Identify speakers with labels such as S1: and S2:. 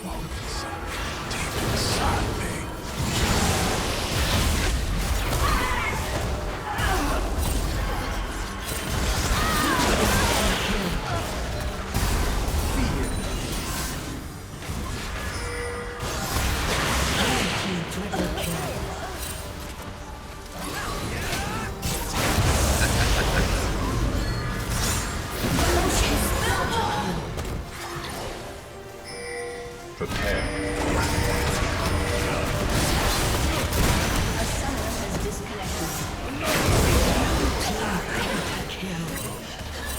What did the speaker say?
S1: Deep inside me. Prepare.
S2: A summoner has disconnected.
S3: Kill.